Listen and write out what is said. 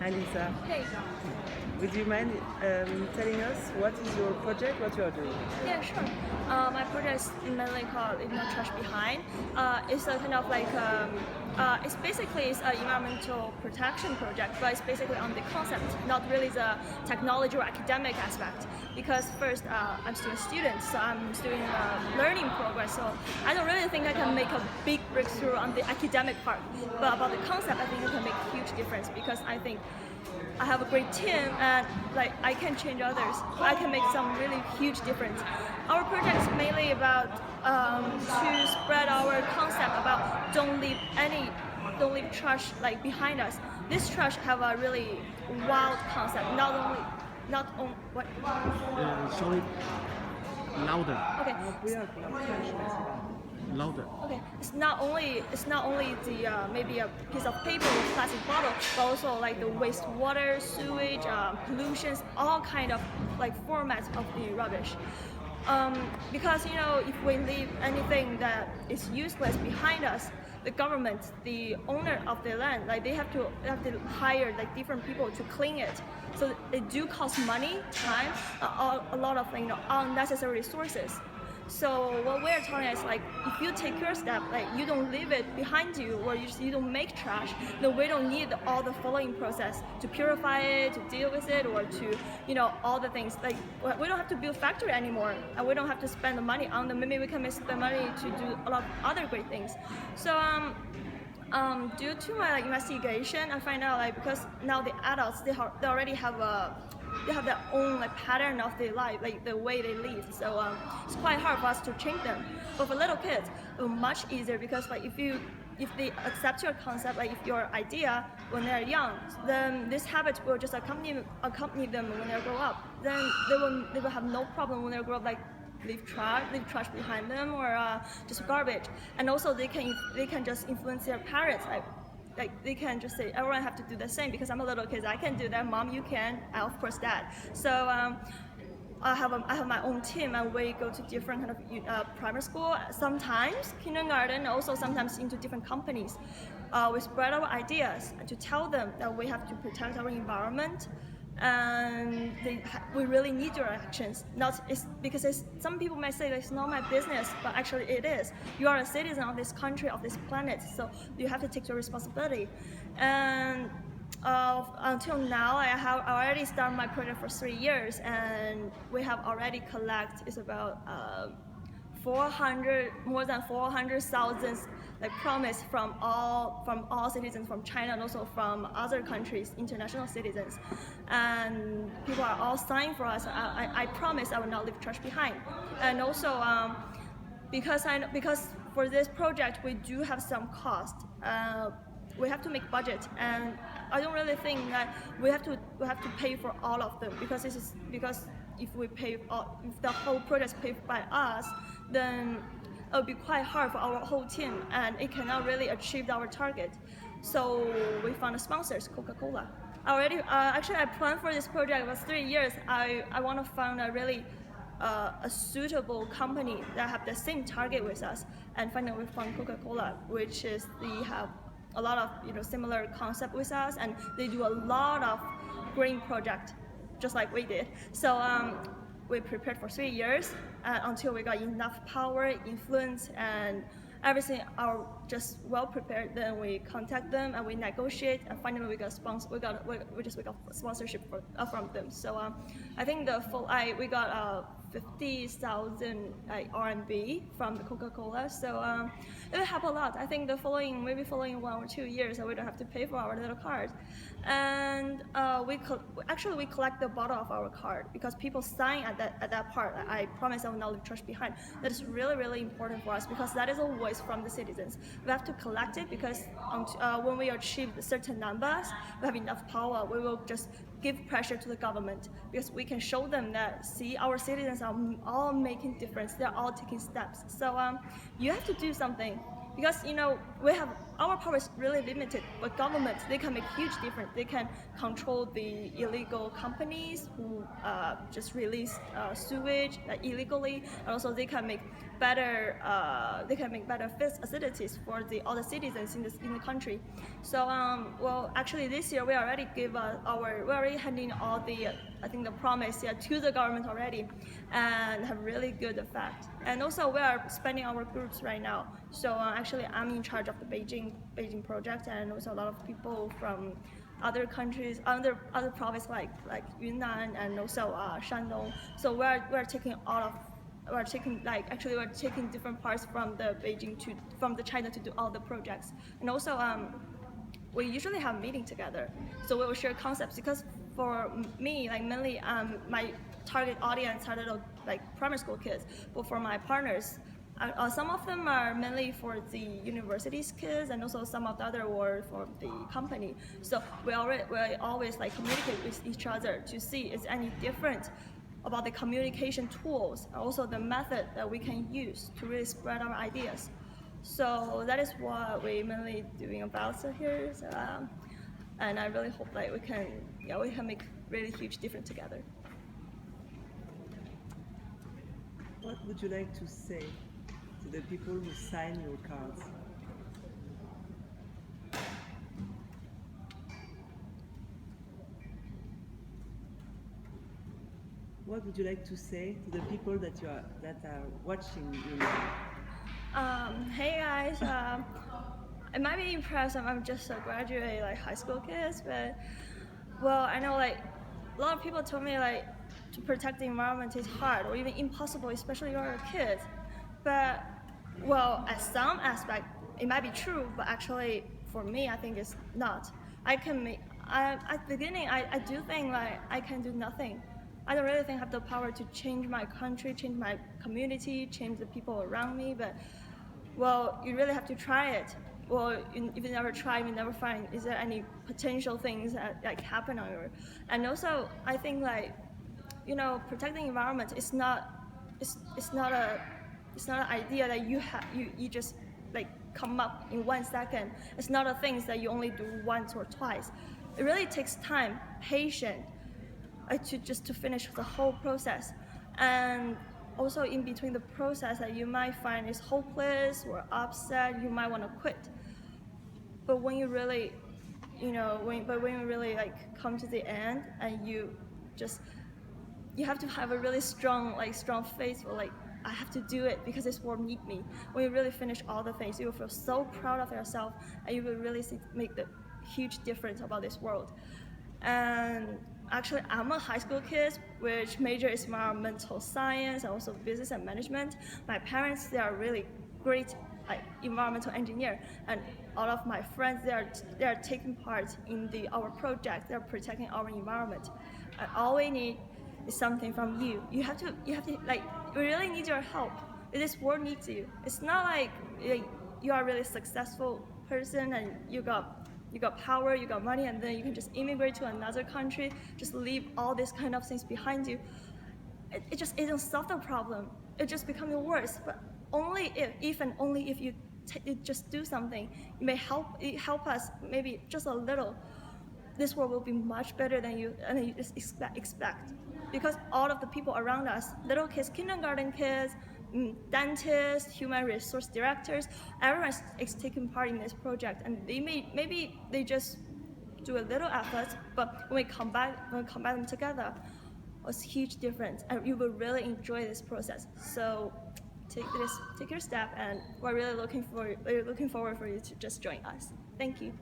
Hi Lisa. Hey. Would you mind telling us what is your project, what you are doing? Yeah, sure. My project is mainly called Leave No Trash Behind. It's a kind of like it's basically an environmental protection project, but it's basically on the concept, not really the technology or academic aspect. Because first, I'm still a student, so I'm still in a learning progress. So I don't really think I can make a big breakthrough on the academic part. But about the concept, I think it can make a huge difference because I think I have a great team and like I can change others. I can make some really huge difference. Our project is mainly about to spread our concept about don't leave trash like behind us. This trash have a really wild concept. Not on what. Sorry, louder, Okay. louder. Okay, it's not only the maybe a piece of paper or plastic bottle, but also like the wastewater, sewage, pollutions, all kind of like formats of the rubbish. Because if we leave anything that is useless behind us, the government, the owner of the land, like they have to hire like different people to clean it. So it do cost money, time, a lot of unnecessary resources. So what we're telling is like, if you take your step, like you don't leave it behind you, or you don't make trash, then we don't need all the following process to purify it, to deal with it, or to all the things. Like we don't have to build factory anymore, and we don't have to spend the money on them. Maybe we can spend money to do a lot of other great things. So due to my investigation, I find out because now the adults they already have their own pattern of their life, like the way they live. So it's quite hard for us to change them. But for little kids, it's much easier because if they accept your concept, like if your idea when they're young, then this habit will just accompany them when they grow up. Then they will have no problem when they grow up, like leave trash behind them or just garbage. And also they can just influence their parents. Like they can just say everyone have to do the same because I'm a little kid. I can do that. Mom, you can. And of course, Dad. So I have my own team, and we go to different kind of primary school, sometimes kindergarten, also sometimes into different companies. We spread our ideas to tell them that we have to protect our environment, and we really need your actions. Because some people might say it's not my business, but actually it is. You are a citizen of this country, of this planet, so you have to take your responsibility. And until now, I have already started my project for 3 years, and we have already collected about more than 400,000 promise from all citizens from China and also from other countries, international citizens, and people are all signed for us. I promise I will not leave trash behind, and also because for this project we do have some cost. We have to make budget, and I don't really think that we have to pay for all of them because if the whole project is paid by us, then it will be quite hard for our whole team, and it cannot really achieve our target. So we found a sponsors, Coca-Cola. Actually, I planned for this project for 3 years. I want to find a really a suitable company that have the same target with us, and finally we found Coca-Cola, which is they have a lot of similar concept with us, and they do a lot of green project, just like we did. So we prepared for 3 years until we got enough power, influence, and everything are just well prepared. Then we contact them and we negotiate, and finally we got sponsorship from them. So I think we got 50,000 RMB from the Coca-Cola. So it will help a lot. I think maybe following 1 or 2 years, we don't have to pay for our little card. And we collect the bottle of our card because people sign at that part. I promise I will not leave trash behind. That is really, really important for us because that is a voice from the citizens. We have to collect it because when we achieve certain numbers, we have enough power. We will just give pressure to the government because we can show them that our citizens are all making difference. They're all taking steps. So you have to do something because we have our power is really limited, but governments they can make huge difference. They can control the illegal companies who just release sewage illegally, and also they can make better facilities for all the citizens in the country. So well, actually this year we already we're already handing all the I think the promise to the government already, and have really good effect. And also we are expanding our groups right now. So actually I'm in charge of the Beijing project, and also a lot of people from other countries, other provinces like Yunnan and also Shandong. So we're taking we're taking different parts from the from the China to do all the projects. And also we usually have meeting together, so we will share concepts. Because for me, like mainly my target audience are little like primary school kids, but for my partners, some of them are mainly for the universities kids, and also some of the other were for the company. So we always like communicate with each other to see is any different about the communication tools, and also the method that we can use to really spread our ideas. So that is what we mainly doing about here. So, and I really hope that we can make really huge difference together. What would you like to say to the people who sign your cards? What would you like to say to the people that are watching you now? Hey guys, it might be impressive. I'm just a graduate like high school kids, but well, I know like a lot of people told me like to protect the environment is hard or even impossible, especially you're a kid. But well, at some aspect it might be true, but actually for me I think it's not. At the beginning I do think like I can do nothing. I don't really think I have the power to change my country, change my community, change the people around me, but well, you really have to try it. Well, if you never try, you never find is there any potential things that like happen on your. And also, I think like, protecting the environment is not an idea that you just like come up in 1 second. It's not a thing that you only do once or twice. It really takes time, patience, to finish the whole process. And also in between the process that you might find is hopeless or upset, you might want to quit. But when you really, when you really like come to the end, and you have to have a really strong faith, or like I have to do it because this world needs me. When you really finish all the things, you will feel so proud of yourself, and you will really make the huge difference about this world. And actually, I'm a high school kid, which major is environmental science and also business and management. My parents, they are really great environmental engineer, and all of my friends, they are taking part in our project. They are protecting our environment, and all we need is something from you. You have to like, we really need your help. This world needs you. It's not like you are a really successful person and you got power, you got money, and then you can just immigrate to another country, just leave all these kind of things behind you. It just isn't solve the problem. It just becomes worse. But only if you just do something, it may help us maybe just a little. This world will be much better than you just expect. Because all of the people around us, little kids, kindergarten kids, dentists, human resource directors, everyone is taking part in this project, and maybe they just do a little effort, but when we combine them together, it's a huge difference, and you will really enjoy this process. So take your step, and we're really looking forward for you to just join us. Thank you.